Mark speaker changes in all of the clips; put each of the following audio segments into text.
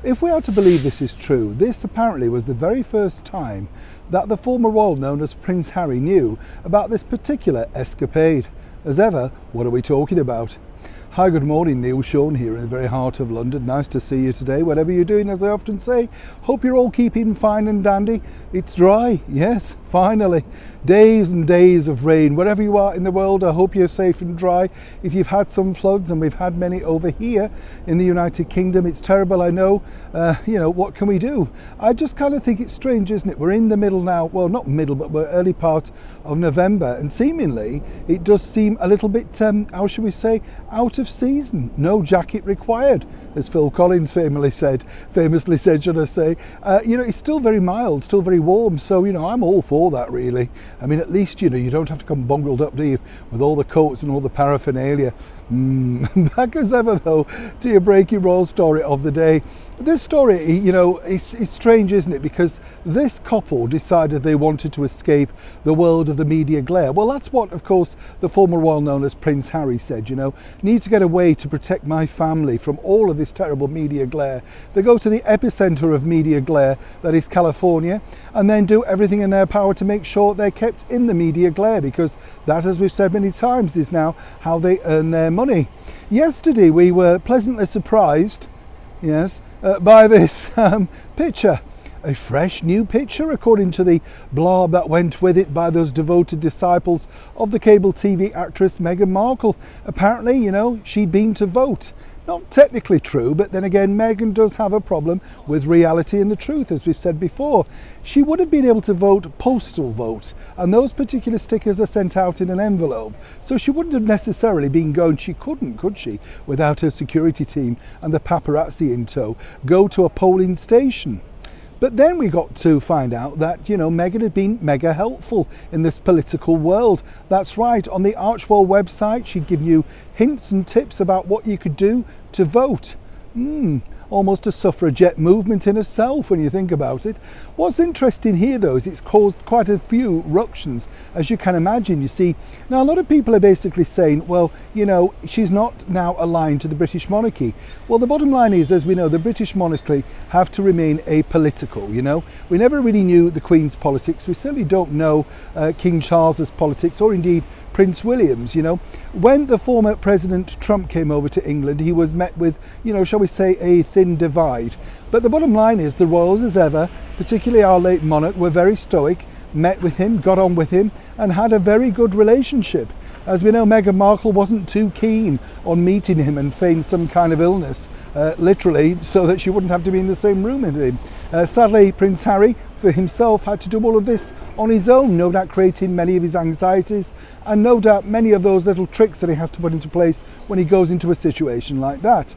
Speaker 1: If we are to believe this is true, this apparently was the very first time that the former royal known as Prince Harry knew about this particular escapade. As ever, what are we talking about? Hi, good morning, Neil Sean here in the very heart of London. Nice to see you today, whatever you're doing, as I often say. Hope you're all keeping fine and dandy. It's dry, yes, finally. Days and days of rain. Wherever you are in the world, I hope you're safe and dry. If you've had some floods, and we've had many over here in the United Kingdom, it's terrible, I know. What can we do? I just kind of think it's strange, isn't it? We're in the middle now, well, not middle, but we're early part of November, and seemingly it does seem a little bit, how should we say, out of season. No jacket required, as Phil Collins famously said, should I say. It's still very mild, still very warm, so, I'm all for that, really. I mean, at least, you don't have to come bungled up, do you, with all the coats and all the paraphernalia. Back as ever, though, to your breaking royal story of the day. This story, it's strange, isn't it? Because this couple decided they wanted to escape the world of the media glare. Well, that's what, of course, the former royal known as Prince Harry said, need to get away to protect my family from all of this terrible media glare. They go to the epicenter of media glare, that is California, and then do everything in their power to make sure they're kept in the media glare, because that, as we've said many times, is now how they earn their money. Yesterday we were pleasantly surprised, yes, by this picture. A fresh new picture, according to the blog that went with it by those devoted disciples of the cable TV actress Meghan Markle. Apparently, she'd been to vote. Not technically true, but then again, Meghan does have a problem with reality and the truth, as we've said before. She would have been able to vote postal vote, and those particular stickers are sent out in an envelope. So she wouldn't have necessarily been going, she couldn't, could she, without her security team and the paparazzi in tow, go to a polling station. But then we got to find out that, Meghan had been mega helpful in this political world. That's right, on the Archwell website, she'd give you hints and tips about what you could do to vote. Almost a suffragette movement in itself when you think about it. What's interesting here, though, is it's caused quite a few ructions, as you can imagine. You see, now a lot of people are basically saying, well, she's not now aligned to the British monarchy. Well, the bottom line is, as we know, the British monarchy have to remain apolitical, We never really knew the Queen's politics. We certainly don't know King Charles's politics, or indeed Prince William's. When the former President Trump came over to England, he was met with, shall we say, a thin divide. But the bottom line is the royals, as ever, particularly our late monarch, were very stoic, met with him, got on with him, and had a very good relationship. As we know, Meghan Markle wasn't too keen on meeting him and feigned some kind of illness, literally, so that she wouldn't have to be in the same room with him. Sadly, Prince Harry, for himself, had to do all of this on his own, no doubt creating many of his anxieties, and no doubt many of those little tricks that he has to put into place when he goes into a situation like that.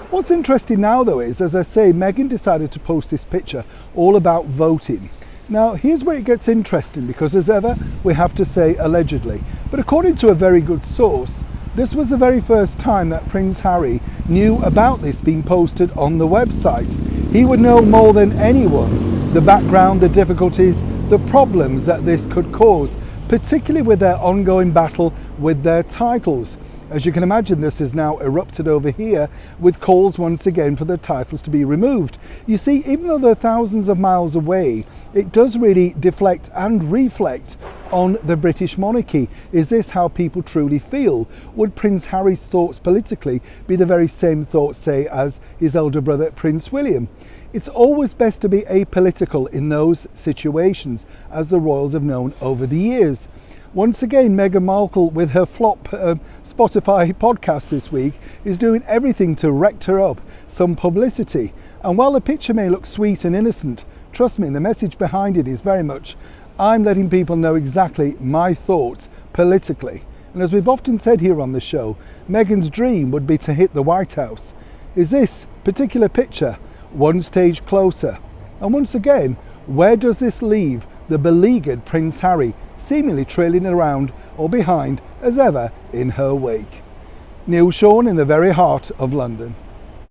Speaker 1: What's interesting now, though, is, as I say, Meghan decided to post this picture all about voting. Now, here's where it gets interesting, because as ever, we have to say allegedly. But according to a very good source, this was the very first time that Prince Harry knew about this being posted on the website. He would know more than anyone the background, the difficulties, the problems that this could cause, particularly with their ongoing battle with their titles. As you can imagine, this has now erupted over here with calls once again for the titles to be removed. You see, even though they're thousands of miles away, it does really deflect and reflect on the British monarchy. Is this how people truly feel? Would Prince Harry's thoughts politically be the very same thoughts, say, as his elder brother Prince William? It's always best to be apolitical in those situations, as the royals have known over the years. Once again, Meghan Markle, with her flop Spotify podcast this week, is doing everything to wreck her up some publicity. And while the picture may look sweet and innocent, trust me, the message behind it is very much, I'm letting people know exactly my thoughts politically. And as we've often said here on the show, Meghan's dream would be to hit the White House. Is this particular picture one stage closer? And once again, where does this leave the beleaguered Prince Harry, seemingly trailing around or behind as ever in her wake? Neil Sean in the very heart of London.